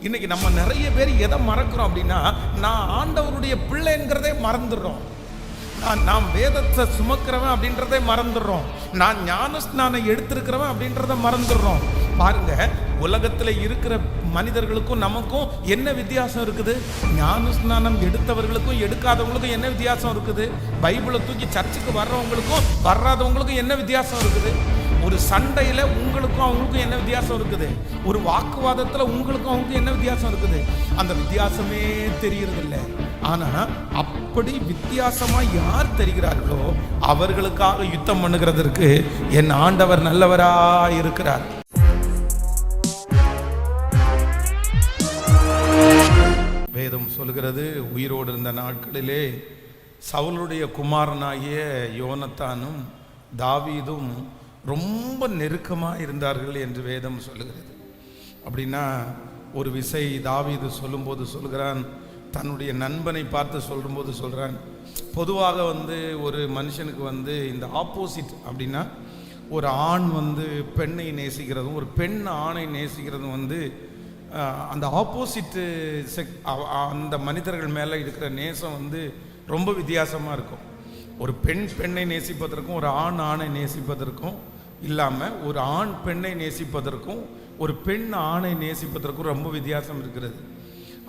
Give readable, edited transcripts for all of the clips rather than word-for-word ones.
இன்னைக்கு நம்ம நிறைய பேர் எதை மறக்கிறோம் அப்படின்னா, நான் ஆண்டவருடைய பிள்ளைங்கிறதே மறந்துடுறோம். நாம் வேதத்தை சுமக்கிறவன் அப்படின்றதை மறந்துடுறோம். நான் ஞானஸ்நானம் எடுத்திருக்கிறவன் அப்படின்றத மறந்துடுறோம். பாருங்க, உலகத்தில் இருக்கிற மனிதர்களுக்கும் நமக்கும் என்ன வித்தியாசம் இருக்குது? ஞானஸ்நானம் எடுத்தவர்களுக்கும் எடுக்காதவங்களுக்கும் என்ன வித்தியாசம் இருக்குது? பைபிளை தூக்கி சர்ச்சுக்கு வர்றவங்களுக்கும் வர்றாதவங்களுக்கும் என்ன வித்தியாசம் இருக்குது? ஒரு சண்டையில் உங்களுக்கும் அவங்களுக்கும் என்ன வித்தியாசம் இருக்குது? ஒரு வாக்குவாதத்தில் உங்களுக்கும் அவங்களுக்கும் என்ன வித்தியாசம் இருக்குது? அந்த வித்தியாசமே தெரியறதில்லை. ஆனால் அப்படி வித்தியாசமாக யார் தெரிகிறார்களோ அவர்களுக்காக யுத்தம் பண்ணுகிறதற்கு என் ஆண்டவர் நல்லவராய் இருக்கிறார். வேதம் சொல்கிறது, உயிரோடு இருந்த நாட்களிலே சவுலுடைய குமாரனாகிய யோனத்தானும் தாவீதும் ரொம்ப நெருக்கமாக இருந்தார்கள் என்று வேதம் சொல்லுகிறது. அப்படின்னா ஒரு விசை தாவீது சொல்லும்போது சொல்கிறான், தன்னுடைய நண்பனை பார்த்து சொல்லும்போது சொல்கிறான், பொதுவாக ஒரு மனுஷனுக்கு இந்த ஆப்போசிட் அப்படின்னா, ஒரு ஆண் பெண்ணை நேசிக்கிறதும் ஒரு பெண் ஆணை நேசிக்கிறதும் அந்த ஆப்போசிட்டு அந்த மனிதர்கள் மேலே இருக்கிற நேசம் ரொம்ப வித்தியாசமாக இருக்கும். ஒரு பெண் பெண்ணை நேசிப்பதற்கும் ஒரு ஆண் ஆணை நேசிப்பதற்கும் இல்லாமல், ஒரு ஆண் பெண்ணை நேசிப்பதற்கும் ஒரு பெண் ஆணை நேசிப்பதற்கும் ரொம்ப வித்தியாசம் இருக்கிறது.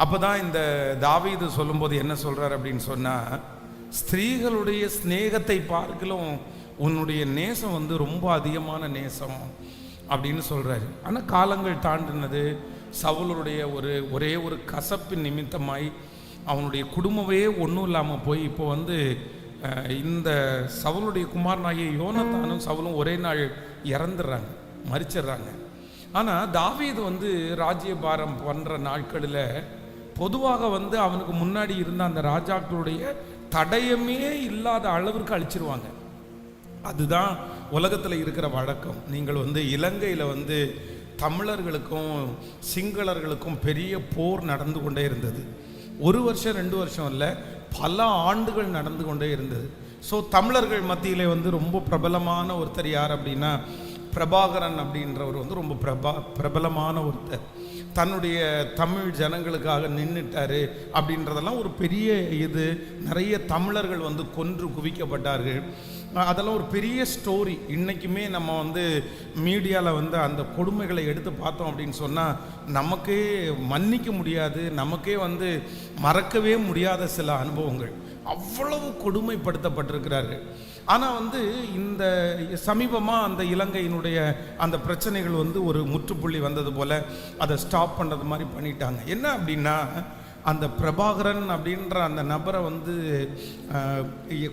அப்போ தான் இந்த தாவீது சொல்லும்போது என்ன சொல்கிறார் அப்படின்னு சொன்னால், ஸ்திரீகளுடைய ஸ்நேகத்தை பார்க்கலும் உன்னுடைய நேசம் ரொம்ப அதிகமான நேசம் அப்படின்னு சொல்கிறாரு. ஆனால் காலங்கள் தாண்டினது. சவுலுடைய ஒரே ஒரு கசப்பின் நிமித்தமாய் அவனுடைய குடும்பமே ஒன்றும் இல்லாமல் போய் இப்போ இந்த சவுலுடைய குமாரனாகிய யோனத்தானும் சவுலும் ஒரே நாள் இறந்துடுறாங்க, மரிச்சிடுறாங்க. ஆனால் தாவீது ராஜ்யபாரம் பண்ணுற நாட்களில் பொதுவாக அவனுக்கு முன்னாடி இருந்த அந்த ராஜாக்களுடைய தடயமே இல்லாத அளவிற்கு அழிச்சிருவாங்க. அதுதான் உலகத்தில் இருக்கிற வழக்கம். நீங்கள் இலங்கையில் தமிழர்களுக்கும் சிங்களர்களுக்கும் பெரிய போர் நடந்து கொண்டே இருந்தது. 1 வருஷம் 2 வருஷம் இல்லை, பல ஆண்டுகள் நடந்து கொண்டே இருந்தது. ஸோ தமிழர்கள் மத்தியிலே ரொம்ப பிரபலமான ஒருத்தர் யார் அப்படின்னா, பிரபாகரன் அப்படின்றவர் ரொம்ப பிரபலமான ஒருத்தர். தன்னுடைய தமிழ் ஜனங்களுக்காக நின்றுட்டாரு அப்படின்றதெல்லாம் ஒரு பெரிய இது. நிறைய தமிழர்கள் கொன்று குவிக்கப்பட்டார்கள். அதெல்லாம் ஒரு பெரிய ஸ்டோரி. இன்றைக்குமே நம்ம மீடியாவில் அந்த கொடுமைகளை எடுத்து பார்த்தோம் அப்படின்னு சொன்னால் நமக்கே மன்னிக்க முடியாது, நமக்கே மறக்கவே முடியாத சில அனுபவங்கள். அவ்வளவு கொடுமைப்படுத்தப்பட்டிருக்கிறார்கள். ஆனால் இந்த சமீபமாக அந்த இலங்கையினுடைய அந்த பிரச்சனைகள் ஒரு முற்றுப்புள்ளி வந்தது போல் அதை ஸ்டாப் பண்ணுறது மாதிரி பண்ணிட்டாங்க. என்ன அப்படின்னா, அந்த பிரபாகரன் அப்படின்ற அந்த நபரை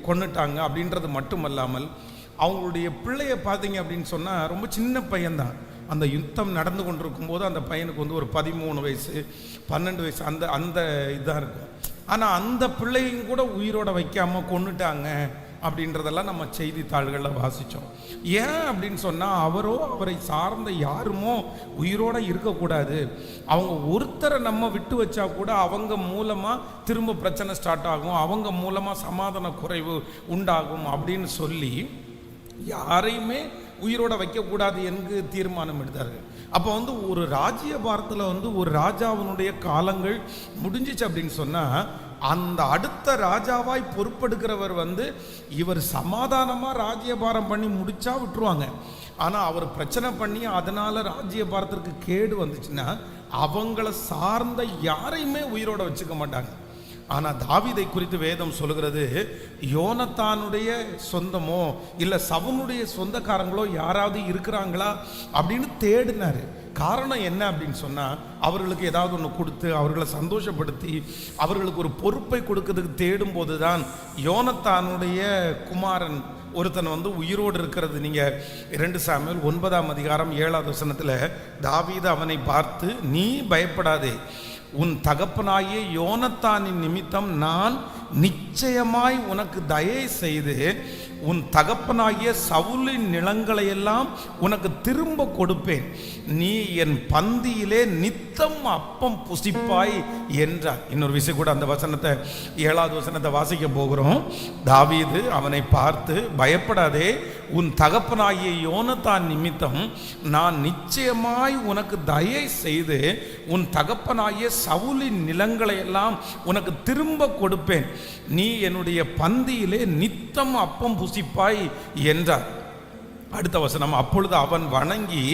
கொன்னுட்டாங்க அப்படின்றது மட்டுமல்லாமல், அவங்களுடைய பிள்ளைய பார்த்தீங்க அப்படின்னு சொன்னால் ரொம்ப சின்ன பையன்தான். அந்த யுத்தம் நடந்து கொண்டிருக்கும் போது அந்த பையனுக்கு ஒரு 13 வயசு 12 வயசு அந்த இதாக இருக்கும். ஆனால் அந்த பிள்ளையும் கூட உயிரோட வைக்காமல் கொன்னுட்டாங்க அப்படின்றதெல்லாம் நம்ம செய்தித்தாள்களில் வாசித்தோம். ஏன் அப்படின்னு சொன்னால், அவரை சார்ந்த யாருமோ உயிரோடு இருக்கக்கூடாது. அவங்க ஒருத்தரை நம்ம விட்டு வச்சா கூட அவங்க மூலமாக திரும்ப பிரச்சனை ஸ்டார்ட் ஆகும், அவங்க மூலமாக சமாதான குறைவு உண்டாகும் அப்படின்னு சொல்லி யாரையுமே உயிரோட வைக்கக்கூடாது என்று தீர்மானம் எடுத்தார்கள். அப்போ ஒரு ராஜ்யபாரத்தில் ஒரு ராஜாவினுடைய காலங்கள் முடிஞ்சிச்சு அப்படின்னு சொன்னால், அந்த அடுத்த ராஜாவாய் பொறுப்பெடுக்கிறவர் இவர் சமாதானமாக ராஜ்யபாரம் பண்ணி முடிச்சா விட்டுருவாங்க. ஆனால் அவர் பிரச்சனை பண்ணி அதனால் ராஜ்யபாரத்திற்கு கேடு வந்துச்சுன்னா அவங்கள சார்ந்த யாரையுமே உயிரோட வச்சுக்க மாட்டாங்க. ஆனால் தாவீதை குறித்து வேதம் சொல்லுகிறது, யோனத்தானுடைய சொந்தமோ இல்லை சவுனுடைய சொந்தக்காரங்களோ யாராவது இருக்கிறாங்களா அப்படின்னு தேடினார். காரணம் என்ன அப்படின்னு சொன்னால், அவர்களுக்கு ஏதாவது ஒன்று கொடுத்து அவர்களை சந்தோஷப்படுத்தி அவர்களுக்கு ஒரு பொறுப்பை கொடுக்கறதுக்கு தேடும் போது தான் யோனத்தானுடைய குமாரன் ஒருத்தன் உயிரோடு இருக்கிறது. நீங்கள் 2 சாமுவேல் 9ஆம் அதிகாரம் 7ஆவது வசனத்தில் தாவீது அவனை பார்த்து, நீ பயப்படாதே, உன் தகப்பனாகிய யோனத்தானின் நிமித்தம் நான் நிச்சயமாய் உனக்கு தயை செய்து உன் தகப்பனாகிய சவுலின் நிலங்களை எல்லாம் உனக்கு திரும்ப கொடுப்பேன், நீ என் பந்தியிலே நித்தம் அப்பம் புசிப்பாய் என்றார். இன்னொரு விஷயம் கூட, அந்த வசனத்தை 7வது வசனத்தை வாசிக்க போகிறோம். தாவீது அவனை பார்த்து, பயப்படாதே, உன் தகப்பனாகிய யோனத்தான் நிமித்தம் நான் நிச்சயமாய் உனக்கு தயை செய்து உன் தகப்பனாகிய சவுலின் நிலங்களை எல்லாம் உனக்கு திரும்ப கொடுப்பேன், நீ என்னுடைய பந்தியிலே நித்தம் அப்பம் புசிப்பாய் என்றார். அடுத்த வசனம், அப்பொழுது அவன் வணங்கி,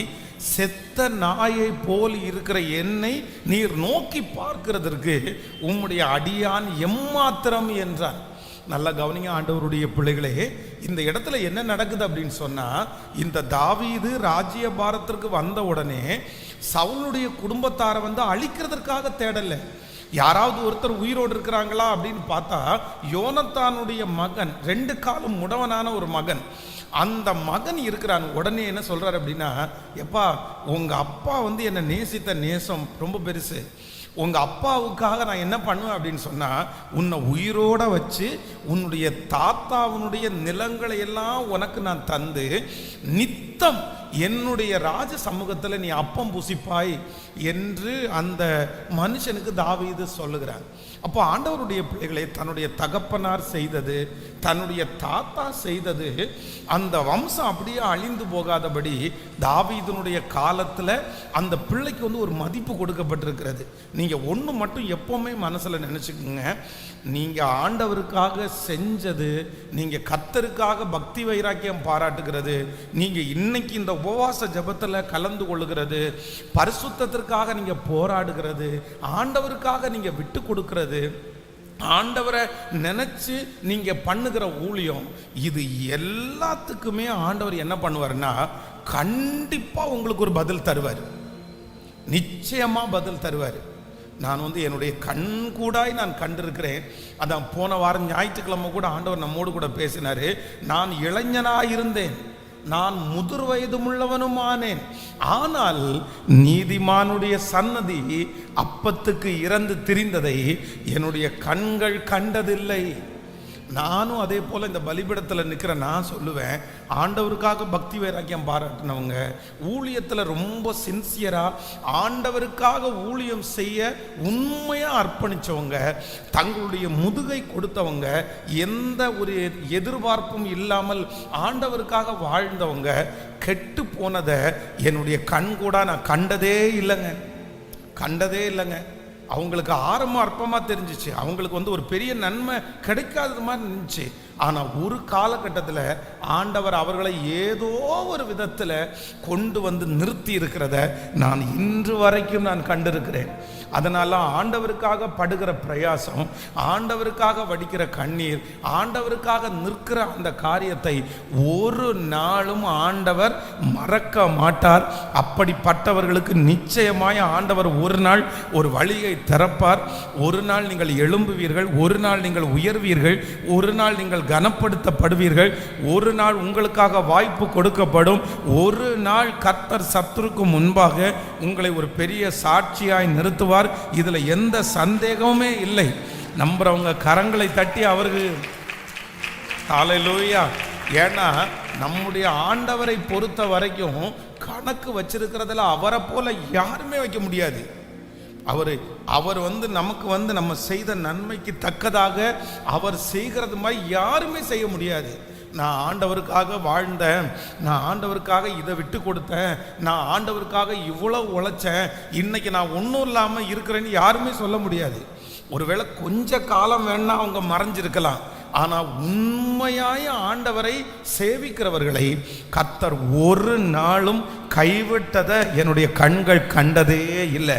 செத்த நாயை போல் இருக்கிற என்னை நீர் நோக்கி பார்க்கிறதற்கு உம்முடைய அடியான் எம்மாத்திரம் என்றார். நல்லா கவனிங்க ஆண்டவருடைய பிள்ளைகளே, இந்த இடத்துல என்ன நடக்குது அப்படின்னு சொன்னா, இந்த தாவீது ராஜ்யபாரத்திற்கு வந்த உடனே சவுலுடைய குடும்பத்தாரை அழிக்கிறதற்காக தேடல. யாராவது ஒருத்தர் உயிரோடு இருக்கிறாங்களா அப்படின்னு பார்த்தா, யோனத்தானுடைய மகன், 2 காலும் முடவனான ஒரு மகன், அந்த மகன் இருக்கிறான். உடனே என்ன சொல்றாரு அப்படின்னா, எப்பா உங்க அப்பா என்னை நேசித்த நேசம் ரொம்ப பெருசு, உங்க அப்பாவுக்காக நான் என்ன பண்ணுவேன் அப்படின்னு சொன்னா, உன்னை உயிரோட வச்சு உன்னுடைய தாத்தாவுடைய நிலங்களை எல்லாம் உனக்கு நான் தந்து நித்தம் என்னுடைய ராஜ சமூகத்தில் நீ அப்பம் புசிப்பாய் என்று அந்த மனுஷனுக்கு தாவீது சொல்லுகிறார். அப்போ ஆண்டவருடைய பிள்ளைகளை தன்னுடைய தகப்பனார் செய்தது, தன்னுடைய தாத்தா செய்தது, அந்த வம்சம் அப்படியே அழிந்து போகாதபடி தாவீதுனுடைய காலத்தில் அந்த பிள்ளைக்கு ஒரு மதிப்பு கொடுக்கப்பட்டிருக்கிறது. நீங்கள் ஒன்று மட்டும் எப்போவுமே மனசில் நினச்சிக்கோங்க, நீங்கள் ஆண்டவருக்காக செஞ்சது, நீங்கள் கர்த்தருக்காக பக்தி வைராக்கியம் பாராட்டுகிறது, நீங்கள் இன்னைக்கு இந்த உபவாச ஜெபத்தில் கலந்து கொள்ளுகிறது, பரிசுத்தத்திற்காக நீங்கள் போராடுகிறது, ஆண்டவருக்காக நீங்கள் விட்டு கொடுக்கிறது, ஆண்டவரை நினைச்சு நீங்க பண்ணுகிற ஊழியம், இது எல்லாத்துக்குமே ஆண்டவர் என்ன பண்ணுவார்னா, கண்டிப்பா உங்களுக்கு ஒரு பதில் தருவார், நிச்சயமா பதில் தருவார். நான் என்னுடைய கண் கூடாய் நான் கண்டிருக்கிறேன். அதான் போன வாரம் ஞாயிற்றுக்கிழமை கூட ஆண்டவர் நம்மோடு கூட பேசினாரு. நான் இளைஞனாயிருந்தேன், நான் முதிர் வயதுமுள்ளவனுமானேன், ஆனால் நீதிமானுடைய சன்னதி அப்பத்துக்கு இறந்து திரிந்ததை என்னுடைய கண்கள் கண்டதில்லை. நானும் அதே போல் இந்த பலிபீடத்தில் நிற்கிற நான் சொல்லுவேன், ஆண்டவருக்காக பக்தி வைராக்கியம் பாராட்டினவங்க, ஊழியத்தில் ரொம்ப சின்சியராக ஆண்டவருக்காக ஊழியம் செய்ய உண்மையாக அர்ப்பணித்தவங்க, தங்களுடைய முதுகை கொடுத்தவங்க, எந்த ஒரு எதிர்பார்ப்பும் இல்லாமல் ஆண்டவருக்காக வாழ்ந்தவங்க, கெட்டு போனதை என்னுடைய கண் கூட நான் கண்டதே இல்லைங்க. அவங்களுக்கு ஆரம்பம் அற்பமாக தெரிஞ்சிச்சு, அவங்களுக்கு ஒரு பெரிய நன்மை கிடைக்காதது மாதிரி இருந்துச்சு. ஆனால் ஒரு காலகட்டத்தில் ஆண்டவர் அவர்களை ஏதோ ஒரு விதத்தில் கொண்டு நிறுத்தி இருக்கிறத நான் இன்று வரைக்கும் நான் கண்டிருக்கிறேன். அதனால் ஆண்டவருக்காக படுகிற பிரயாசம், ஆண்டவருக்காக வடிக்கிற கண்ணீர், ஆண்டவருக்காக நிற்கிற அந்த காரியத்தை ஒரு நாளும் ஆண்டவர் மறக்க மாட்டார். அப்படிப்பட்டவர்களுக்கு நிச்சயமாய் ஆண்டவர் ஒரு நாள் ஒரு வழியை திறப்பார். ஒரு நாள் நீங்கள் எழும்புவீர்கள், ஒரு நாள் நீங்கள் உயர்வீர்கள், ஒரு நாள் நீங்கள் கனப்படுத்தப்படுவீர்கள், ஒரு நாள் உங்களுக்காக வாய்ப்பு கொடுக்கப்படும், ஒரு நாள் கர்த்தர் சத்துருக்கு முன்பாக உங்களை ஒரு பெரிய சாட்சியாய் நிறுத்துவார். இதுல எந்த சந்தேகமுமே இல்லை. நம்புறவங்க கரங்களை தட்டி அவருக்கு ஹல்லேலூயா. ஏன்னா நம்முடைய ஆண்டவரை பொறுத்த வரைக்கும் கணக்கு வச்சிருக்கிறதுல அவரை போல யாருமே வைக்க முடியாது. அவர் நமக்கு நம்ம செய்த நன்மைக்கு தக்கதாக அவர் செய்கிறது மாதிரி யாருமே செய்ய முடியாது. நான் ஆண்டவருக்காக வாழ்ந்தேன், நான் ஆண்டவருக்காக இதை விட்டு கொடுத்தேன், நான் ஆண்டவருக்காக இவ்வளோ உழைச்சேன், இன்னைக்கு நான் ஒன்றும் இல்லாமல் இருக்கிறேன்னு யாருமே சொல்ல முடியாது. ஒருவேளை கொஞ்ச காலம் வேணா அவங்க மறைஞ்சிருக்கலாம், ஆனால் உண்மையாய ஆண்டவரை சேவிக்கிறவர்களை கர்த்தர் ஒரு நாளும் கைவிட்டதை என்னுடைய கண்கள் கண்டதே இல்லை.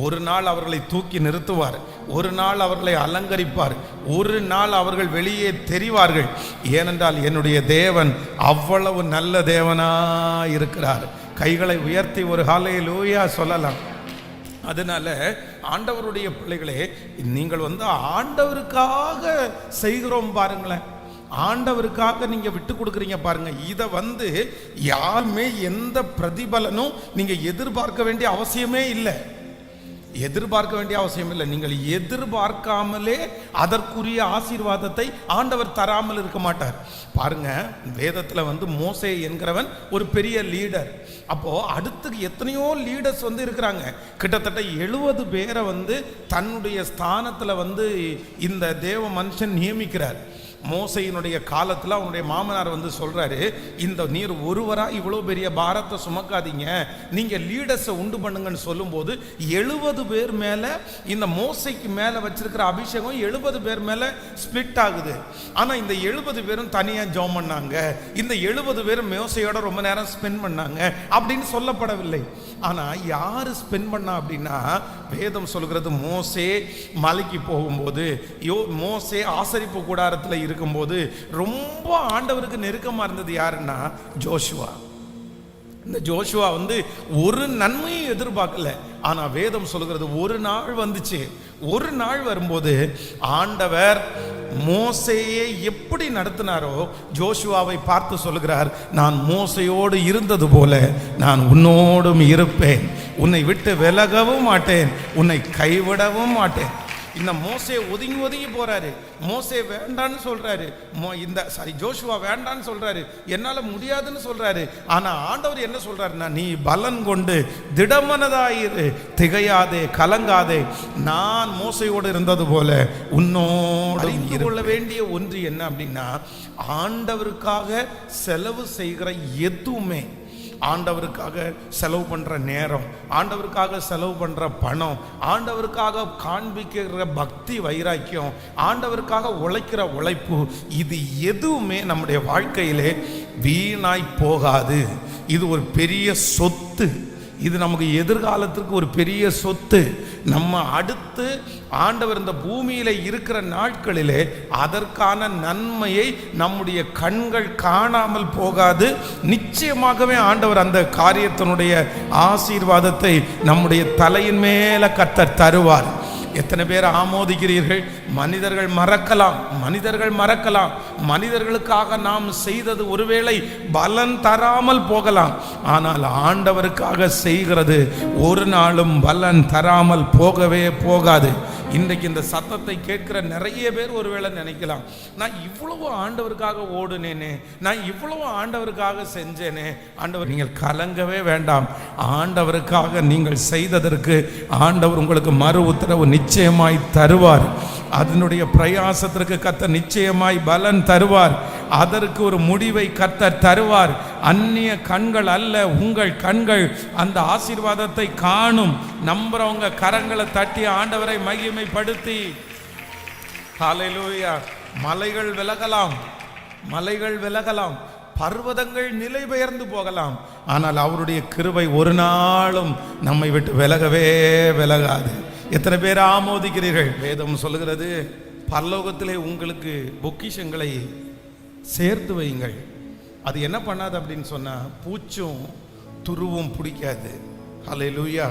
ஒரு நாள் அவர்களை தூக்கி நிறுத்துவார், ஒரு நாள் அவர்களை அலங்கரிப்பார், ஒரு நாள் அவர்கள் வெளியே தெரிவார்கள். ஏனென்றால் என்னுடைய தேவன் அவ்வளவு நல்ல தேவனாய் இருக்கிறார். கைகளை உயர்த்தி ஒரு ஹல்லேலூயா சொல்லலாம். அதனால ஆண்டவருடைய பிள்ளைகளே, நீங்கள் ஆண்டவருக்காக செய்கிறோம் பாருங்களேன், ஆண்டவருக்காக நீங்க விட்டு கொடுக்குறீங்க பாருங்க. இதை யாருமே எந்த பிரதிபலனும் நீங்க எதிர்பார்க்க வேண்டிய அவசியமே இல்லை. எதிர்பார்க்க வேண்டிய அவசியம் இல்லை. நீங்கள் எதிர்பார்க்காமலே அதற்குரிய ஆசீர்வாதத்தை ஆண்டவர் தராமல் இருக்க மாட்டார். பாருங்க, வேதத்தில் மோசே என்கிறவன் ஒரு பெரிய லீடர். அப்போ அடுத்து எத்தனையோ லீடர்ஸ் இருக்கிறாங்க. கிட்டத்தட்ட 70 பேரை தன்னுடைய ஸ்தானத்தில் இந்த தேவ மனுஷன் நியமிக்கிறார். மோசையினுடைய காலத்தில் அவனுடைய மாமனார் சொல்றாரு, இந்த நீர் ஒருவரா இவ்வளோ பெரிய பாரத்தை சுமக்காதீங்க, நீங்க லீடர்ஸை உண்டு பண்ணுங்கன்னு சொல்லும்போது 70 பேர் மேல இந்த மோசைக்கு மேல வச்சிருக்கிற அபிஷேகம் 70 பேர் மேல ஸ்பிளிட் ஆகுது. ஆனா இந்த 70 பேரும் தனியா ஜெபம் பண்ணாங்க, இந்த 70 பேரும் மோசையோட ரொம்ப நேரம் ஸ்பெண்ட் பண்ணாங்க அப்படின்னு சொல்லப்படவில்லை. ஆனா யாரு ஸ்பெண்ட் பண்ணா அப்படின்னா, வேதம் சொல்கிறது மோசே மலைக்கு போகும்போது, மோசே ஆசரிப்பு கூடாரத்தில் இருக்கும்போது ரொம்ப ஆண்டவருக்கு நெருக்கமா இருந்தது யாருன்னா ஜோஷுவா. இந்த ஜோஷுவா ஒரு நன்மையும் எதிர்பார்க்கல. ஆனா வேதம் சொல்கிறது ஒரு நாள் வந்துச்சு. ஒரு நாள் வரும்போது ஆண்டவர் மோசையை எப்படி நடத்தினாரோ ஜோஷுவாவை பார்த்து சொல்கிறார், நான் மோசையோடு இருந்தது போல நான் உன்னோடும் இருப்பேன், உன்னை விட்டு விலகவும் மாட்டேன், உன்னை கைவிடவும் மாட்டேன். இந்த மோசே ஒதுங்கி ஒதுங்கி போறாரு. மோசே வேண்டான்னு சொல்றாரு, ஜோஷுவா வேண்டான்னு சொல்றாரு, என்னால முடியாதுன்னு சொல்றாரு. ஆனா ஆண்டவர் என்ன சொல்றாருன்னா, நீ பலன் கொண்டு திடமனதாயிரு, திகையாதே, கலங்காதே, நான் மோசையோடு இருந்தது போல உன்னோடு கொள்ள வேண்டிய ஒன்று என்ன அப்படின்னா, ஆண்டவருக்காக செலவு செய்கிற எதுவுமே, ஆண்டவருக்காக செலவு பண்ற நேரம், ஆண்டவருக்காக செலவு பண்ற பணம், ஆண்டவருக்காக காண்பிக்கிற பக்தி வைராக்கியம், ஆண்டவருக்காக உழைக்கிற உழைப்பு, இது எதுவுமே நம்முடைய வாழ்க்கையிலே வீணாய் போகாது. இது ஒரு பெரிய சொத்து. இது நமக்கு எதிர்காலத்திற்கு ஒரு பெரிய சொத்து. நம்ம அடுத்து ஆண்டவர் இந்த பூமியில இருக்கிற நாட்களிலே அதற்கான நன்மையை நம்முடைய கண்கள் காணாமல் போகாது. நிச்சயமாகவே ஆண்டவர் அந்த காரியத்தினுடைய ஆசீர்வாதத்தை நம்முடைய தலையின் மேல கர்த்தர் தருவார். எத்தனை பேர் ஆமோதிக்கிறீர்கள்? மனிதர்கள் மறக்கலாம், மனிதர்களுக்காக நாம் செய்தது ஒருவேளை பலன் தராமல் போகலாம். ஆனால் ஆண்டவருக்காக செய்கிறது ஒரு நாளும் பலன் தராமல் போகவே போகாது. இன்றைக்கு இந்த சத்தத்தை கேட்கிற நிறைய பேர் ஒருவேளை நினைக்கலாம், நான் இவ்வளவு ஆண்டவருக்காக ஓடுனேனே, நான் இவ்வளவு ஆண்டவருக்காக செஞ்சேனே. ஆண்டவர், நீங்கள் கலங்கவே வேண்டாம். ஆண்டவருக்காக நீங்கள் செய்ததற்கு ஆண்டவர் உங்களுக்கு மறு உத்தரவு நிச்சயமாய் தருவார். அதனுடைய பிரயாசத்திற்கு கர்த்தர் நிச்சயமாய் பலன் தருவார். அதற்கு ஒரு முடிவை கர்த்தர் தருவார். அந்நிய கண்கள் அல்ல, உங்கள் கண்கள் அந்த ஆசீர்வாதத்தை காணும். நம்புறவங்க கரங்களை தட்டி ஆண்டவரை மகிமைப்படுத்தி, ஹல்லேலூயா. மலைகள் விலகலாம், பர்வதங்கள் நிலை பெயர்ந்து போகலாம், ஆனால் அவருடைய கிருபை ஒரு நாளும் நம்மை விட்டு விலகவே விலகாது. எத்தனை பேர் ஆமோதிக்கிறீர்கள்? வேதம் சொல்லுகிறது, பரலோகத்திலே உங்களுக்கு பொக்கிஷங்களை சேர்த்து வையுங்கள். அது என்ன பண்ணாது அப்படின்னு சொன்னா, பூச்சும் துருவும் பிடிக்காது. ஹல்லேலூயா.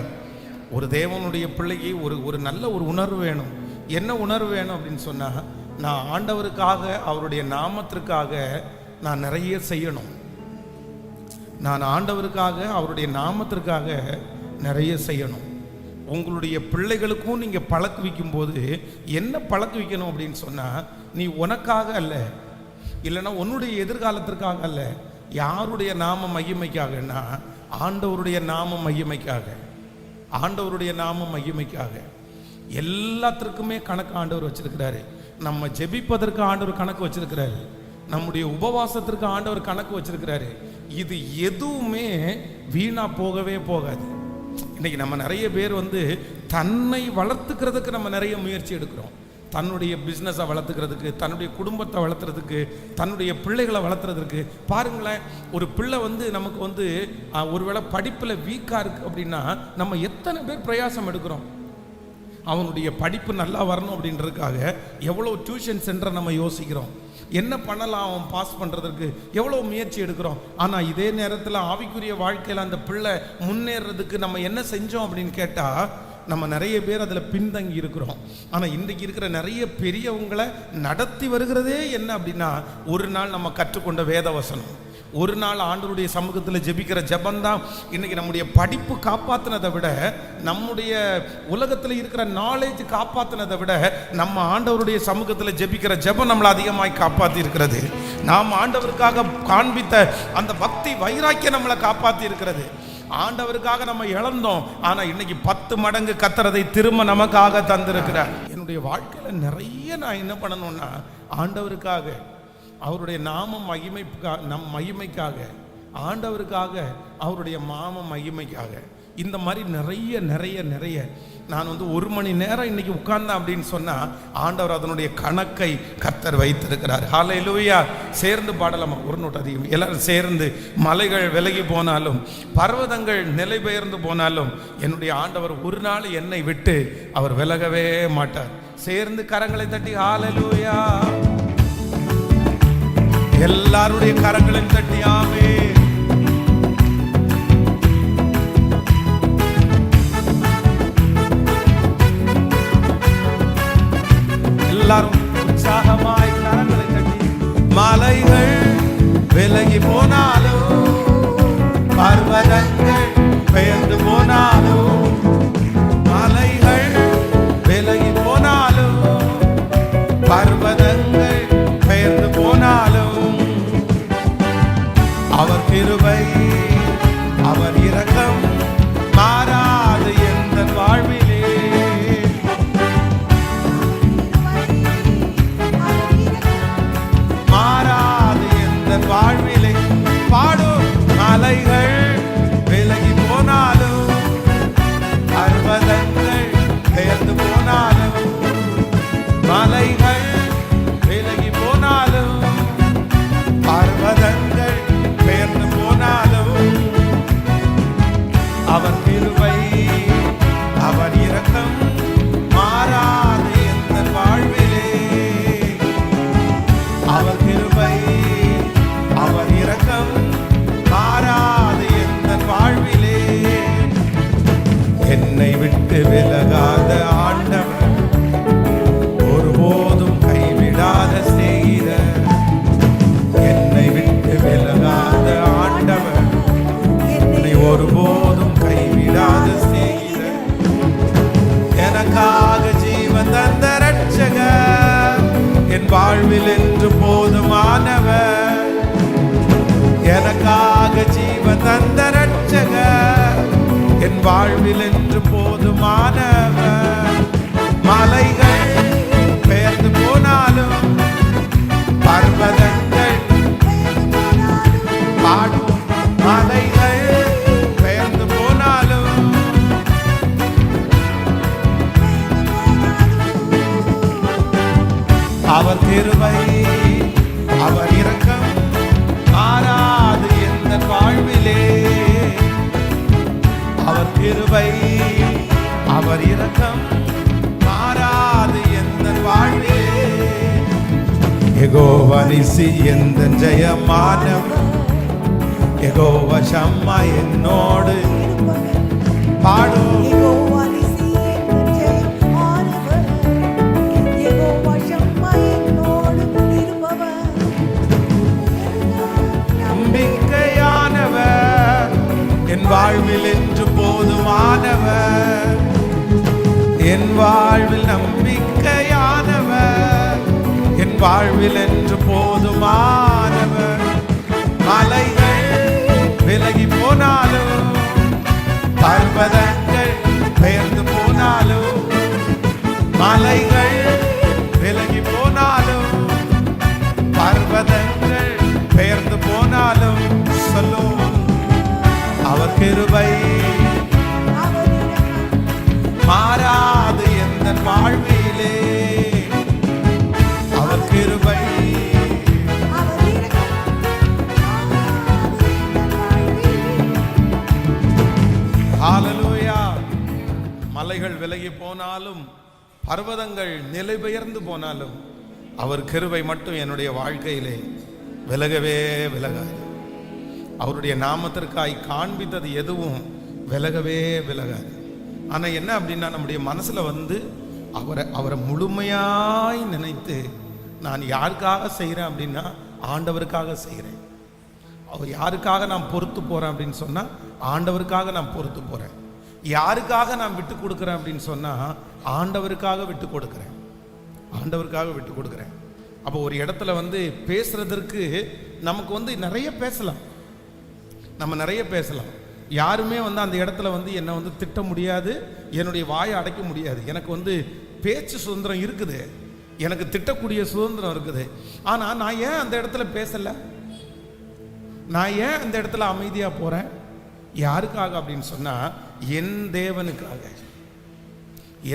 ஒரு தேவனுடைய பிள்ளைக்கு ஒரு நல்ல ஒரு உணர்வு வேணும். என்ன உணர்வு வேணும் அப்படின்னு சொன்னா, நான் ஆண்டவருக்காக, அவருடைய நாமத்திற்காக நான் நிறைய செய்யணும். நான் ஆண்டவருக்காக, அவருடைய நாமத்திற்காக நிறைய செய்யணும். உங்களுடைய பிள்ளைகளுக்கும் நீங்க பழக்குவிக்கும் போது என்ன பழக்குவிக்கணும் அப்படின்னு சொன்னா, நீ உனக்காக அல்ல, இல்லைன்னா உன்னுடைய எதிர்காலத்திற்காக அல்ல, யாருடைய நாம மகிமைக்காகனா ஆண்டவருடைய நாம மகிமைக்காக, ஆண்டவருடைய நாம மகிமைக்காக. எல்லாத்திற்குமே கணக்கு ஆண்டவர் வச்சிருக்கிறாரு. நம்ம ஜெபிப்பதற்கு ஆண்டவர் கணக்கு வச்சிருக்கிறாரு. நம்முடைய உபவாசத்திற்கு ஆண்டவர் கணக்கு வச்சிருக்கிறாரு. இது எதுவுமே வீணா போகவே போகாது. இன்னைக்கு நம்ம நிறைய பேர் தன்னை வளர்த்துக்கிறதுக்கு நம்ம நிறைய முயற்சி எடுக்கிறோம். தன்னுடைய பிஸ்னஸை வளர்த்துக்கிறதுக்கு, தன்னுடைய குடும்பத்தை வளர்த்துறதுக்கு, தன்னுடைய பிள்ளைகளை வளர்த்துறதுக்கு. பாருங்களேன், ஒரு பிள்ளை நமக்கு ஒருவேளை படிப்பில் வீக்காக இருக்குது அப்படின்னா நம்ம எத்தனை பேர் பிரயாசம் எடுக்கிறோம். அவனுடைய படிப்பு நல்லா வரணும் அப்படின்றதுக்காக எவ்வளோ டியூஷன் சென்டரை நம்ம யோசிக்கிறோம். என்ன பண்ணலாம் அவன் பாஸ் பண்ணுறதுக்கு எவ்வளோ முயற்சி எடுக்கிறோம். ஆனால் இதே நேரத்தில் ஆவிக்குரிய வாழ்க்கையில் அந்த பிள்ளை முன்னேறதுக்கு நம்ம என்ன செஞ்சோம் அப்படின்னு கேட்டால், நம்ம நிறைய பேர் அதில் பின்தங்கி இருக்கிறோம். ஆனால் இன்றைக்கு இருக்கிற நிறைய பெரியவங்களை நடத்தி வருகிறதே என்ன அப்படின்னா, ஒரு நாள் நம்ம கற்றுக்கொண்ட வேத வசனம், ஒரு நாள் ஆண்டவருடைய சமூகத்தில் ஜெபிக்கிற ஜெபந்தான் இன்னைக்கு நம்முடைய படிப்பு காப்பாற்றினதை விட, நம்முடைய உலகத்தில் இருக்கிற நாலேஜ் காப்பாற்றினதை விட, நம்ம ஆண்டவருடைய சமூகத்தில் ஜெபிக்கிற ஜெபம் நம்மளை அதிகமாய் காப்பாற்றி இருக்கிறது. நாம் ஆண்டவருக்காக காண்பித்த அந்த பக்தி வைராக்கியம் நம்மளை காப்பாற்றி இருக்கிறது. ஆண்டவருக்காக நம்ம இழந்தோம், ஆனா இன்னைக்கு 10 மடங்கு கத்தரதை திரும்ப நமக்காக தந்திருக்கிறார். என்னுடைய வாழ்க்கையில நிறைய நான் என்ன பண்ணணும்னா, ஆண்டவருக்காக, அவருடைய நாமம் மகிமைக்காக, ஆண்டவருக்காக, அவருடைய மகிமைக்காக, இந்த மாதிரி நிறைய நான் 1 மணி நேரம் இன்னைக்கு உட்கார்ந்தேன் அப்படின்னு சொன்னா, ஆண்டவர் அதனுடைய கணக்கை கர்த்தர் வைத்திருக்கிறார். ஹல்லேலூயா. சேர்ந்து பாடலாமா? ஒரு நோட் அதிகம். எல்லாரும் சேர்ந்து. மலைகள் விலகி போனாலும், பர்வதங்கள் நிலை பெயர்ந்து போனாலும், என்னுடைய ஆண்டவர் ஒரு நாள் என்னை விட்டு அவர் விலகவே மாட்டார். சேர்ந்து கரங்களை தட்டி ஹல்லேலூயா. எல்லாருடைய கரங்களை தட்டி ஆமென். எல்லாரும் உற்சாகமாய் கரங்களை தட்டி. மலைகள் விலகி போனாலும், பர்வதங்கள் பெயர்ந்து போனாலும், மலைகள் விலகி போனாலும், பர்வதங்கள் பெயர்ந்து போனாலும், அவர் கிருபை, அவர் இரக்கம் மாறாது எந்த வாழ்விலே. வாழ்விலே பாடும். மலைகள் விலகி போனாலும், பர்வதங்கள் பெயர்ந்து போனாலும், மலைகள் விலகி போனாலும், பர்வதங்கள் பெயர்ந்து போனாலும், அவர் கிருபை, அவர் இரக்கம் மாறாது எந்த வாழ்விலே. அவர் கிருபை, அவர் இரக்கம் மாறாது எந்த வாழ்விலே. என்னை விட்டு விலகாத ஆண்டவர், ஒருபோதும் கைவிடாத சிநேகிதர். என்னை விட்டு விலகாத ஆண்டவர், என்னை ஒருபோதும் கைவிடாத சிநேகிதர். எனக்காக ஜீவன் தந்த இரட்சகர், என் வாழ்வில் என்று போதுமானவர். எனக்காக ஜீவன் தந்த இரட்சகர், என் வாழ்வில் என்று போதுமானவர். மலைகள் பெயர்ந்து போனாலும், பர்வதங்கள் பாடும். மலைகள் பெயர்ந்து போனாலும், அவர் கிருபை, அவர் இரக்கம் மாறாது எந்த வாழ்விலே. அவர் கிருபை, அவர் இரக்கம் மாறாது எந்த வாழ்விலே. யெகோவா நிசி எந்த ஜெயமானவர், யெகோவா ஷம்மா என்னோடு பாடும். வாழ்வில் என்று போதுமானவர், என் வாழ்வில் நம்பிக்கையானவர், என் வாழ்வில் என்று போதுமானவர். மலைகள் விலகி போனாலும், பர்வதங்கள் பெயர்ந்து போனாலும், மலைகள் விலகி போனாலும், பர்வதங்கள் பெயர்ந்து போனாலும், சொல்லும் அவர் கிருபை மாறாது எந்த வாழ்விலே. அவர் கிருபை, ஹல்லேலூயா. மலைகள் விலகி போனாலும், பர்வதங்கள் நிலை பெயர்ந்து போனாலும், அவர் கிருபை மட்டும் என்னுடைய வாழ்க்கையிலே விலகவே விலகாது. அவருடைய நாமத்திற்காய் காண்பித்தது எதுவும் விலகவே விலகாது. ஆனால் என்ன அப்படின்னா, நம்முடைய மனசில் அவரை முழுமையாய் நினைத்து, நான் யாருக்காக செய்கிறேன் அப்படின்னா ஆண்டவருக்காக செய்கிறேன். அவர் யாருக்காக நான் பொறுத்து போறேன் அப்படின்னு சொன்னா ஆண்டவருக்காக நான் பொறுத்து போறேன். யாருக்காக நான் விட்டு கொடுக்குறேன் அப்படின்னு சொன்னா ஆண்டவருக்காக விட்டு கொடுக்குறேன். ஆண்டவருக்காக விட்டு கொடுக்குறேன். அப்போ ஒரு இடத்துல வந்து பேசுறதற்கு நமக்கு வந்து நிறைய பேசலாம், நம்ம நிறைய பேசலாம். யாருமே வந்து அந்த இடத்துல வந்து என்னை வந்து திட்ட முடியாது, என்னுடைய வாயை அடைக்க முடியாது. எனக்கு வந்து பேச்சு சுதந்திரம் இருக்குது, எனக்கு திட்டக்கூடிய சுதந்திரம் இருக்குது. ஆனால் நான் ஏன் அந்த இடத்துல பேசலை? நான் ஏன் அந்த இடத்துல அமைதியாக போகிறேன்? யாருக்காக அப்படின்னு சொன்னால் என் தேவனுக்காக,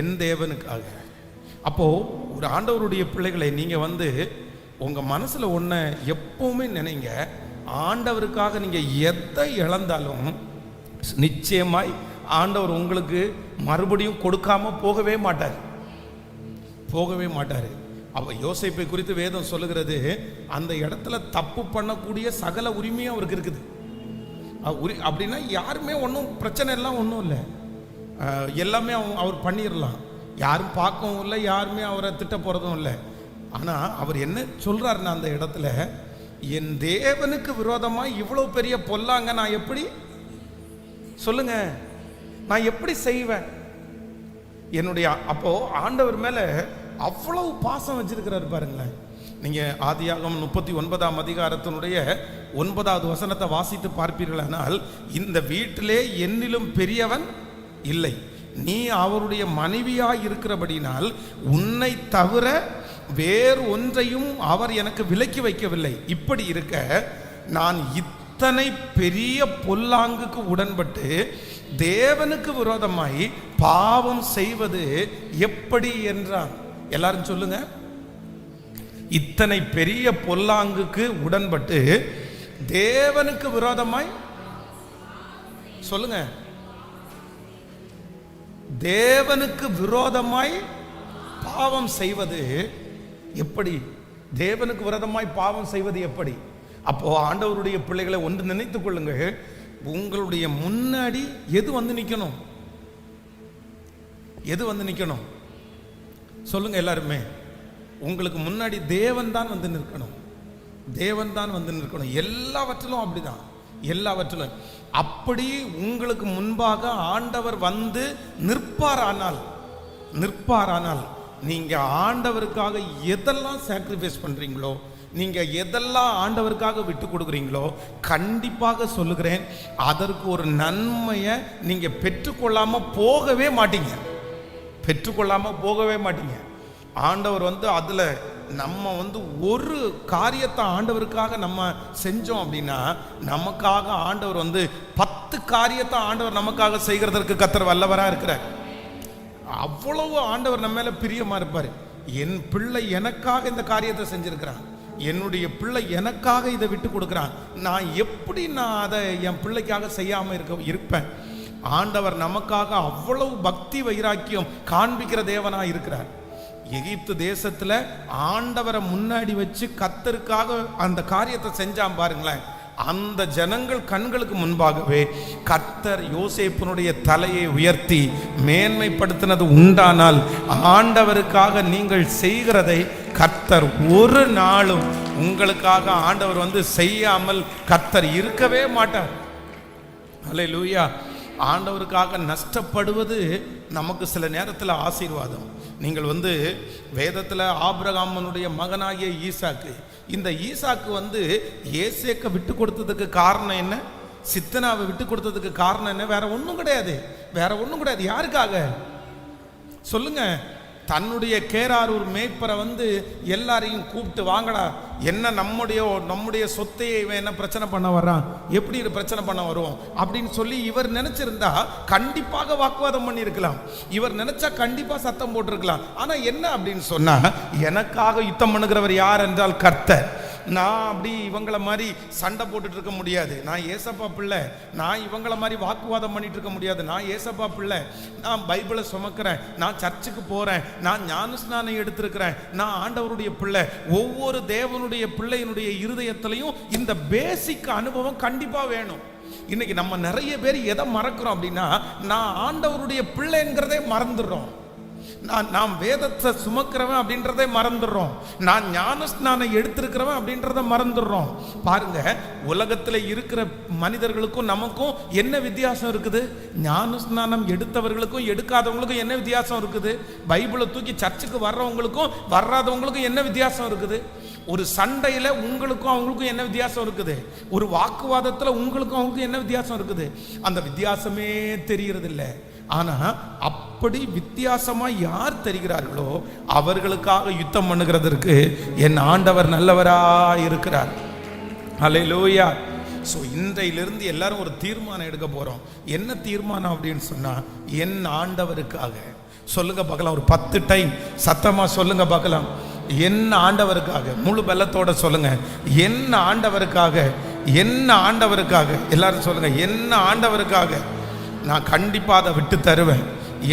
என் தேவனுக்காக. அப்போது ஒரு ஆண்டவருடைய பிள்ளைகளை நீங்கள் வந்து உங்கள் மனசில் ஒன்றை எப்பவுமே நினைங்க, ஆண்டவருக்காக நீங்கள் எதை இழந்தாலும் நிச்சயமாய் ஆண்டவர் உங்களுக்கு மறுபடியும் கொடுக்காம போகவே மாட்டார், போகவே மாட்டார். அப்போ யோசேப்பை குறித்து வேதம் சொல்லுகிறது, அந்த இடத்துல தப்பு பண்ணக்கூடிய சகல உரிமையும் அவருக்கு இருக்குது. அப்படின்னா யாருமே ஒன்றும் பிரச்சனை எல்லாம் ஒன்றும் இல்லை, எல்லாமே அவர் பண்ணிடலாம். யாரும் பார்க்கவும் இல்லை, யாருமே அவரை திட்ட போகிறதும் இல்லை. ஆனால் அவர் என்ன சொல்கிறாருன்னா அந்த இடத்துல, என் தேவனுக்கு விரோதமாக இவ்வளோ பெரிய பொல்லாங்க நான் எப்படி சொல்லுங்க, நான் எப்படி செய்வேன்? என்னுடைய அப்போ ஆண்டவர் மேலே அவ்வளவு பாசம் வச்சிருக்கிறாரு பாருங்களேன். நீங்கள் ஆதியாகமம் 39ஆம் அதிகாரத்தினுடைய 9வது வசனத்தை வாசித்து பார்ப்பீர்களானால், இந்த வீட்டிலே என்னிலும் பெரியவன் இல்லை, நீ அவருடைய மனைவியாய் இருக்கிறபடினால் உன்னை தவிர வேறு ஒன்றையும் அவர் எனக்கு விலக்கி வைக்கவில்லை. இப்படி இருக்க நான் இத்தனை பெரிய பொல்லாங்குக்கு உடன்பட்டு தேவனுக்கு விரோதமாய் பாவம் செய்வது எப்படி என்றான். எல்லாரும் சொல்லுங்க, இத்தனை பெரிய பொல்லாங்குக்கு உடன்பட்டு தேவனுக்கு விரோதமாய் சொல்லுங்க, தேவனுக்கு விரோதமாய் பாவம் செய்வது எப்படி? தேவனுக்கு விரோதமாய் பாவம் செய்வது எப்படி? அப்போ ஆண்டவருடைய பிள்ளைகளை ஒன்று நினைத்துக் கொள்ளுங்கள், உங்களுடைய முன்னாடி எது வந்து நிற்கணும்? எது வந்து நிற்கணும் சொல்லுங்க எல்லாருமே. உங்களுக்கு முன்னாடி தேவன் தான் வந்து நிற்கணும், தேவன் தான் வந்து நிற்கணும். எல்லாவற்றிலும் அப்படிதான், எல்லாவற்றிலும். அப்படி உங்களுக்கு முன்பாக ஆண்டவர் வந்து நிற்பாரானால் நீங்க ஆண்டவருக்காக எதெல்லாம் சாக்ரிஃபைஸ் பண்றீங்களோ, நீங்க எதெல்லாம் ஆண்டவருக்காக விட்டு கொடுக்குறீங்களோ, கண்டிப்பாக சொல்லுகிறேன், அதற்கு ஒரு நன்மையை நீங்க பெற்றுக்கொள்ளாம போகவே மாட்டீங்க, பெற்றுக்கொள்ளாம போகவே மாட்டீங்க. ஆண்டவர் வந்து அதுல நம்ம வந்து ஒரு காரியத்தை ஆண்டவருக்காக நம்ம செஞ்சோம் அப்படின்னா, நமக்காக ஆண்டவர் வந்து 10 காரியத்தை ஆண்டவர் நமக்காக செய்கிறதற்கு கர்த்தர் வல்லவரா இருக்கிறார். அவ்வளவு ஆண்டவர் நம்ம மேல பிரியமா இருப்பார். என் பிள்ளை எனக்காக இந்த காரியத்தை செஞ்சிருக்கிறான், என்னுடைய பிள்ளை எனக்காக இதை விட்டு கொடுக்குறான், நான் எப்படி அதை என் பிள்ளைக்காக செய்யாம இருப்பேன்? ஆண்டவர் நமக்காக அவ்வளவு பக்தி வைராக்கியம் காண்பிக்கிற தேவனா இருக்கிறார். எகிப்து தேசத்துல ஆண்டவரை முன்னாடி வச்சு கர்த்தருக்காக அந்த காரியத்தை செஞ்சான் பாருங்களேன். அந்த ஜனங்கள் கண்களுக்கு முன்பாகவே கர்த்தர் யோசேப்பினுடைய தலையை உயர்த்தி மேன்மைப்படுத்தினது உண்டானால், ஆண்டவருக்காக நீங்கள் செய்கிறதை கர்த்தர் ஒரு நாளும் உங்களுக்காக ஆண்டவர் வந்து செய்யாமல் கர்த்தர் இருக்கவே மாட்டார். அல்லேலூயா. ஆண்டவருக்காக நஷ்டப்படுவது நமக்கு சில நேரத்தில் ஆசீர்வாதம். நீங்கள் வந்து வேதத்தில் ஆபிரகாமனுடைய மகனாகிய ஈசாக்கு, இந்த ஈசாக்கு வந்து ஏசேக்க விட்டு கொடுத்ததுக்கு காரணம் என்ன? சித்தனாவை விட்டு கொடுத்ததுக்கு காரணம் என்ன? வேற ஒன்றும் கிடையாது, வேற ஒன்றும் கிடையாது. யாருக்காக சொல்லுங்க? தன்னுடைய கேராரூர் மேய்ப்பரை வந்து எல்லாரையும் கூப்பிட்டு, வாங்கடா, என்ன நம்முடைய சொத்தையை இவன் என்ன பிரச்சனை பண்ண வர்றான், எப்படி பிரச்சனை பண்ண வருவோம் அப்படின்னு சொல்லி இவர் நினைச்சிருந்தா கண்டிப்பாக வாக்குவாதம் பண்ணி இருக்கலாம், இவர் நினைச்சா கண்டிப்பா சத்தம் போட்டிருக்கலாம். ஆனா என்ன அப்படின்னு சொன்னா, எனக்காக யுத்தம் பண்ணுகிறவர் யார் என்றால் கர்த்தர். நான் அப்படி இவங்கள மாதிரி சண்டை போட்டுட்டு இருக்க முடியாது, நான் ஏசப்பா பிள்ளை. நான் இவங்கள மாதிரி வாக்குவாதம் பண்ணிட்டு இருக்க முடியாது, நான் ஏசப்பா பிள்ளை. நான் பைபிளை சுமக்கிறேன், நான் சர்ச்சுக்கு போறேன், நான் ஞானஸ்நானம் எடுத்திருக்கிறேன், நான் ஆண்டவருடைய பிள்ளை. ஒவ்வொரு தேவனுடைய பிள்ளையினுடைய இருதயத்திலையும் இந்த பேசிக் அனுபவம் கண்டிப்பா வேணும். இன்னைக்கு நம்ம நிறைய பேர் எதை மறக்கிறோம் அப்படின்னா, நான் ஆண்டவருடைய பிள்ளைங்கிறதே மறந்துடுறோம். நாம் வேதத்தை சுமக்கிறவன் அப்படின்றதை மறந்துடுறோம். நான் ஞான ஸ்நானம் எடுத்திருக்கிறவன் அப்படின்றத மறந்துடுறோம். பாருங்க, உலகத்தில் இருக்கிற மனிதர்களுக்கும் நமக்கும் என்ன வித்தியாசம் இருக்குது? ஞான ஸ்நானம் எடுத்தவர்களுக்கும் எடுக்காதவங்களுக்கும் என்ன வித்தியாசம் இருக்குது? பைபிளை தூக்கி சர்ச்சுக்கு வர்றவங்களுக்கும் வராதவங்களுக்கும் என்ன வித்தியாசம் இருக்குது? ஒரு சண்டையில உங்களுக்கும் அவங்களுக்கும் என்ன வித்தியாசம் இருக்குது? ஒரு வாக்குவாதத்தில் உங்களுக்கும் அவங்களுக்கும் என்ன வித்தியாசம் இருக்குது? அந்த வித்தியாசமே தெரியறது இல்லை. ஆனா அப்படி வித்தியாசமா யார் தெரிகிறார்களோ அவர்களுக்காக யுத்தம் பண்ணுகிறதற்கு என் ஆண்டவர் நல்லவரா இருக்கிறார். ஹல்லேலூயா. ஸோ இன்றையிலிருந்து எல்லாரும் ஒரு தீர்மானம் எடுக்க போறோம். என்ன தீர்மானம் அப்படின்னு சொன்னா, என் ஆண்டவருக்காக சொல்லுங்க பார்க்கலாம். ஒரு 10 டைம் சத்தமா சொல்லுங்க பார்க்கலாம். என் ஆண்டவருக்காக முழு பலத்தோட சொல்லுங்க. என் ஆண்டவருக்காக, என்ன ஆண்டவருக்காக எல்லாரும் சொல்லுங்க. என்ன ஆண்டவருக்காக நான் கண்டிப்பா அதை விட்டு தருவேன்.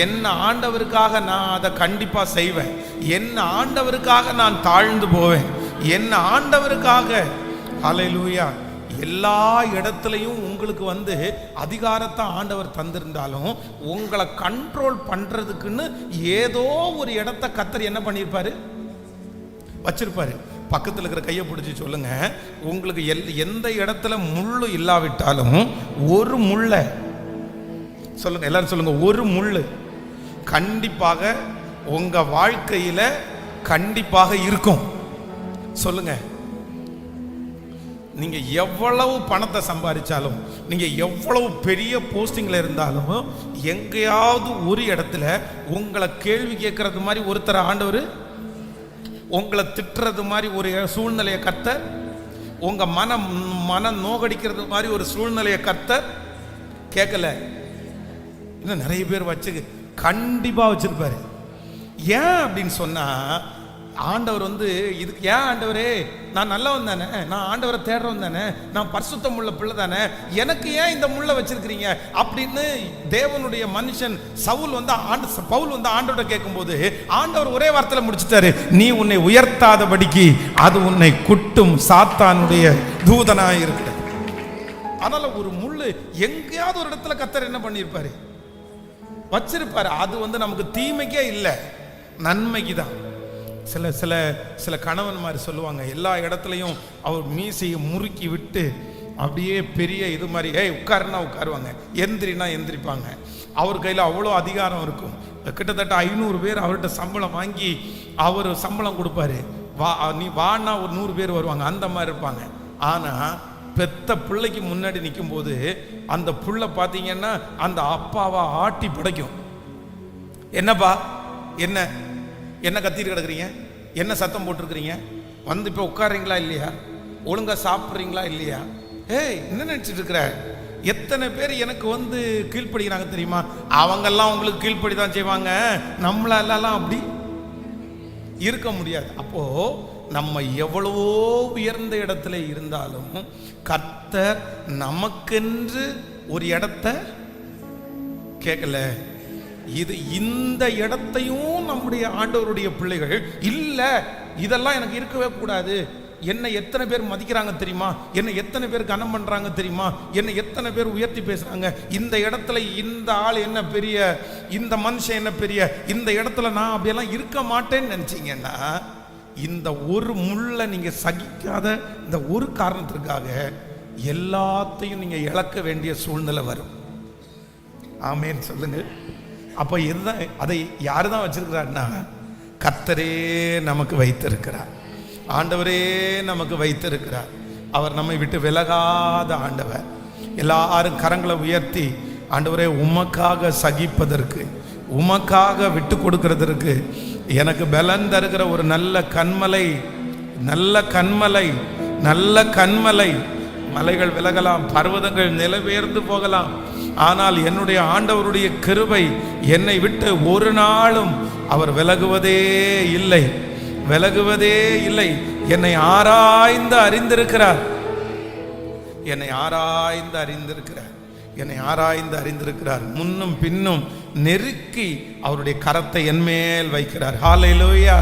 என்ன ஆண்டவருக்காக நான் அதை கண்டிப்பா செய்வேன். என்ன ஆண்டவருக்காக நான் தாழ்ந்து போவேன். என்ன ஆண்டவருக்காக. ஹல்லேலூயா. எல்லா இடத்துலையும் உங்களுக்கு அதிகாரத்தை ஆண்டவர் தந்திருந்தாலும் உங்களை கண்ட்ரோல் பண்றதுக்குன்னு ஏதோ ஒரு இடத்த கர்த்தர் என்ன பண்ணியிருப்பாரு? வச்சிருப்பாரு. பக்கத்தில் இருக்கிற கையை பிடிச்சி சொல்லுங்க, உங்களுக்கு எந்த இடத்துல முள்ளு இல்லாவிட்டாலும் ஒரு முள்ளை சொல்லுங்க, எல்லாரும் சொல்லுங்க, ஒரு முள்ளு கண்டிப்பாக உங்க வாழ்க்கையில கண்டிப்பாக இருக்கும். சொல்லுங்க. நீங்க எவ்வளவு பணத்தை சம்பாதிச்சாலும், நீங்க எவ்வளவு பெரிய போஸ்டிங்ல இருந்தாலும், எங்கேயாவது ஒரு இடத்துல உங்களை கேள்வி கேட்கறது மாதிரி ஒருத்தர் ஆண்டவர், உங்களை திட்டுறது மாதிரி ஒரு சூழ்நிலையை கர்த்தர், உங்க மன நோகடிக்கிறது மாதிரி ஒரு சூழ்நிலையை கர்த்தர் கேட்கல. இன்னும் நிறைய பேர் கண்டிப்பா வச்சிருப்பாரு. ஏன் அப்படின்னு சொன்னா, ஆண்டவர் இதுக்கு ஏன் ஆண்டவரே, நான் நல்லவன் தானே, நான் ஆண்டவரை தேடுறவன் தானே, நான் பரிசுத்தம் உள்ள பிள்ளை தானே, எனக்கு ஏன் இந்த முள்ள வச்சிருக்கிறீங்க அப்படின்னு தேவனுடைய மனுஷன் சவுல் பவுல் ஆண்டவரை கேட்கும்போது ஆண்டவர் ஒரே வார்த்தையில முடிச்சுட்டாரு, நீ உன்னை உயர்த்தாதபடிக்கு அது உன்னை குட்டும் சாத்தானுடைய தூதனாய் இருக்கிற. அதனால ஒரு முள்ளு எங்கேயாவது ஒரு இடத்துல கர்த்தர் என்ன பண்ணியிருப்பாரு? வச்சிருப்பாரு. அது நமக்கு தீமைக்கே இல்லை, நன்மைக்கு தான். சில சில சில கணவன் மாதிரி சொல்லுவாங்க, எல்லா இடத்துலையும் அவர் மீசையை முறுக்கி விட்டு அப்படியே பெரிய இது மாதிரி உட்காருன்னா உட்காருவாங்க, எந்திரினா எந்திரிப்பாங்க. அவர் கையில் அவ்வளோ அதிகாரம் இருக்கும். கிட்டத்தட்ட 500 பேர் அவர்கிட்ட சம்பளம் வாங்கி அவர் சம்பளம் கொடுப்பாரு. நீ வானா ஒரு 100 பேர் வருவாங்க, அந்த மாதிரி இருப்பாங்க. ஆனால் பெத்த பிள்ளைக்கு முன்னாடி நிற்கும் போது அந்த புள்ள பார்த்தீங்கன்னா அந்த அப்பாவை ஆட்டி படைக்கும். என்னப்பா, என்ன கத்திட்டு கிடக்குறீங்க, என்ன சத்தம் போட்டிருக்கிறீங்க, இப்போ உட்காருறீங்களா இல்லையா, ஒழுங்கா சாப்பிட்றீங்களா இல்லையா, என்ன நினைச்சிட்டு இருக்கிற? எத்தனை பேர் எனக்கு கீழ்ப்படுகிறாங்க தெரியுமா? அவங்கெல்லாம் உங்களுக்கு கீழ்ப்படி தான் செய்வாங்க, நம்மளாலாம் அப்படி இருக்க முடியாது. அப்போ நம்ம எவ்வளவோ உயர்ந்த இடத்துல இருந்தாலும் கர்த்தர் நமக்கென்று ஒரு இடத்த கேட்கல. இந்த இடத்தையும் நம்முடைய ஆண்டவருடைய பிள்ளைகள் இல்ல, இதெல்லாம் எனக்கு இருக்கவே கூடாது. என்னை எத்தனை பேர் மதிக்கிறாங்க தெரியுமா, என்னை எத்தனை பேர் கனம் பண்றாங்க தெரியுமா, என்னை எத்தனை பேர் உயர்த்தி பேசுறாங்க, இந்த இடத்துல இந்த ஆள் என்ன பெரிய, இந்த மனுஷன் என்ன பெரிய, இந்த இடத்துல நான் அப்படியெல்லாம் இருக்க மாட்டேன்னு நினைச்சீங்கன்னா, இந்த ஒரு முள்ள நீங்க சகிக்காத இந்த ஒரு காரணத்திற்காக எல்லாத்தையும் நீங்க இழக்க வேண்டிய சூழ்நிலை வரும். ஆமேன்னு சொல்லுங்க. அப்ப இதுதான், அதை யாரு தான் வச்சிருக்கிறார்னா, கர்த்தரே நமக்கு வைத்திருக்கிறார், ஆண்டவரே நமக்கு வைத்திருக்கிறார். அவர் நம்மை விட்டு விலகாத ஆண்டவர். எல்லாரும் கரங்களை உயர்த்தி, ஆண்டவரே உமக்காக சகிப்பதற்கு, உமக்காக விட்டு கொடுக்கிறதற்கு எனக்கு பலன் தருகிற ஒரு நல்ல கண்மலை, நல்ல கண்மலை, நல்ல கண்மலை. மலைகள் விலகலாம், பர்வதங்கள் நிலவேர்ந்து போகலாம், ஆனால் என்னுடைய ஆண்டவருடைய கிருபை என்னை விட்டு ஒரு நாளும் அவர் விலகுவதே இல்லை, விலகுவதே இல்லை. என்னை ஆராய்ந்து அறிந்திருக்கிறார், என்னை ஆராய்ந்து அறிந்திருக்கிறார், என்னை ஆராய்ந்து அறிந்திருக்கிறார். முன்னும் பின்னும் நெருக்கி அவருடைய கரத்தை என் மேல் வைக்கிறார். ஹல்லேலூயா.